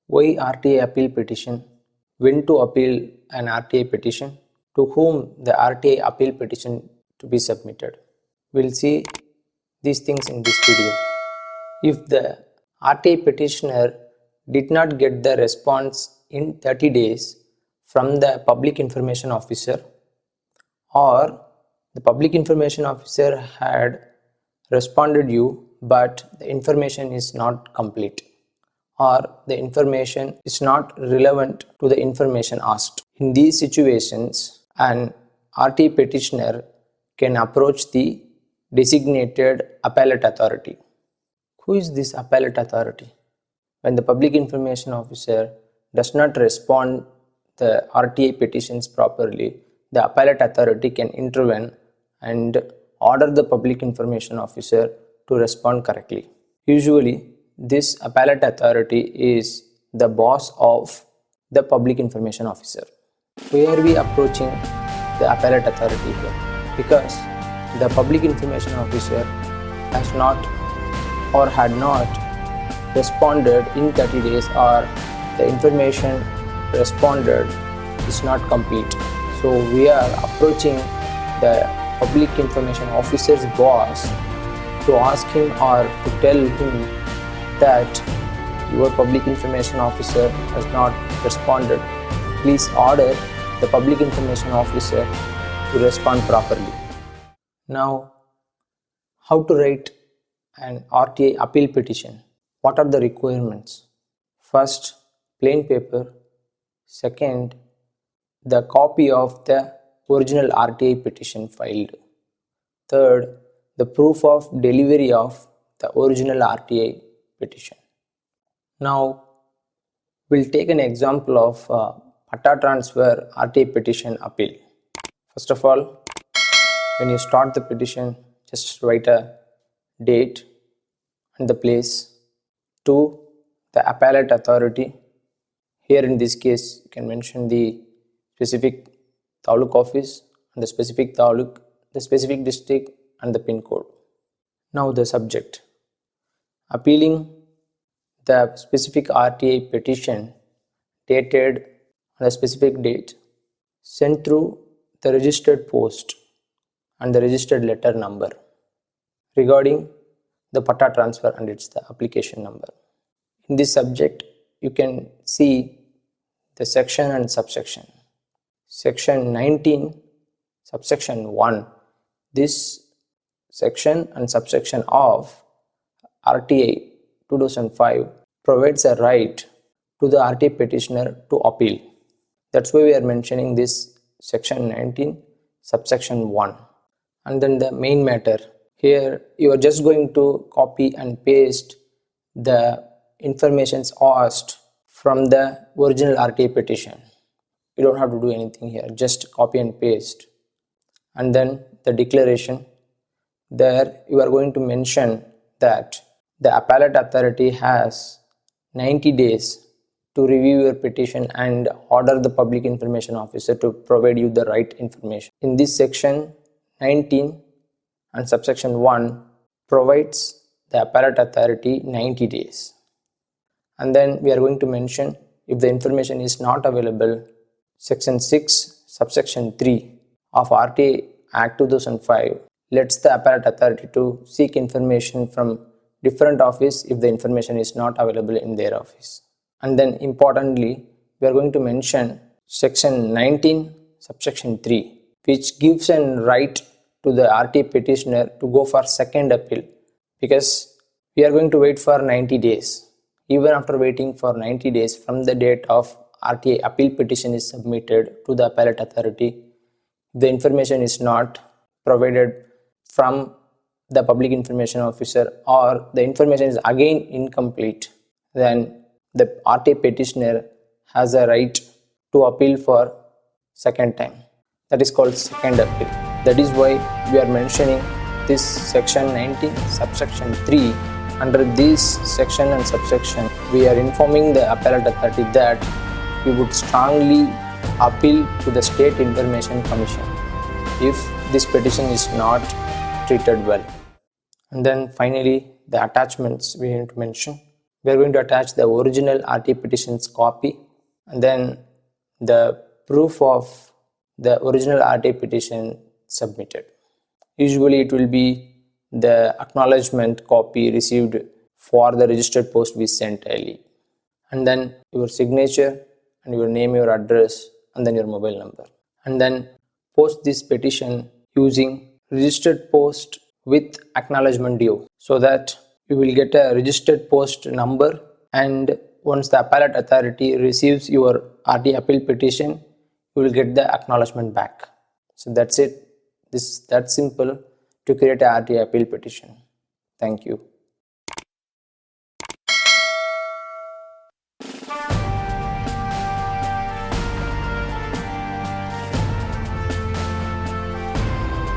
Why RTA appeal petition? When to appeal an RTA petition? To whom the RTA appeal petition to be submitted? We'll see these things in this video. If the RTA petitioner did not get the response in 30 days from the public information officer, or the public information officer had responded you but the information is not complete, or the information is not relevant to the information asked. In these situations, an RTA petitioner can approach the designated appellate authority. Who is this appellate authority? When the public information officer does not respond the RTA petitions properly, the appellate authority can intervene and order the public information officer to respond correctly. Usually, this appellate authority is the boss of the public information officer. Why are we approaching the appellate authority here? Because the public information officer has not or had not responded in 30 days, or the information responded is not complete. So we are approaching the public information officer's boss to ask him or to tell him that your public information officer has not responded. Please order the public information officer to respond properly. Now, how to write an RTA appeal petition? What are the requirements? First, plain paper. Second, the copy of the original RTA petition filed. Third, the proof of delivery of the original RTA petition. Now, we'll take an example of Patta transfer RTA petition appeal. First of all, when you start the petition, just write a date and the place. To the appellate authority. Here in this case, you can mention the specific taluk office and the specific taluk, the specific district and the pin code. Now the subject. Appealing the specific RTA petition dated on a specific date, sent through the registered post and the registered letter number, regarding the Patta transfer and its the application number. In this subject, you can see the section and subsection. Section 19, subsection 1. This section and subsection of RTA 2005 provides a right to the RTA petitioner to appeal. That's why we are mentioning this section 19, subsection 1. And then the main matter. Here you are just going to copy and paste the informations asked from the original RTA petition. You don't have to do anything here, just copy and paste. And then the declaration. There you are going to mention that the appellate authority has 90 days to review your petition and order the public information officer to provide you the right information. In this section 19 and subsection 1 provides the appellate authority 90 days. And then we are going to mention, if the information is not available, section 6 subsection 3 of RTA Act 2005 lets the appellate authority to seek information from different office if the information is not available in their office. And then importantly, we are going to mention section 19 subsection 3, which gives a right to the RTA petitioner to go for second appeal, because we are going to wait for 90 days. Even after waiting for 90 days from the date of RTA appeal petition is submitted to the appellate authority, the information is not provided from the public information officer, or the information is again incomplete, then the RTA petitioner has a right to appeal for second time. That is called second appeal. That is why we are mentioning this section 19 subsection 3. Under this section and subsection, we are informing the appellate authority that we would strongly appeal to the State Information Commission if this petition is not treated well. And then finally, the attachments we need to mention. We are going to attach the original RTA petition's copy and then the proof of the original RTA petition submitted. Usually it will be the acknowledgement copy received for the registered post we sent early, and then your signature and your name, your address, and then your mobile number, and then post this petition using registered post with acknowledgement due, so that you will get a registered post number, and once the appellate authority receives your RTA appeal petition, you will get the acknowledgement back. So that's it. This is that simple to create a RTA appeal petition. Thank you.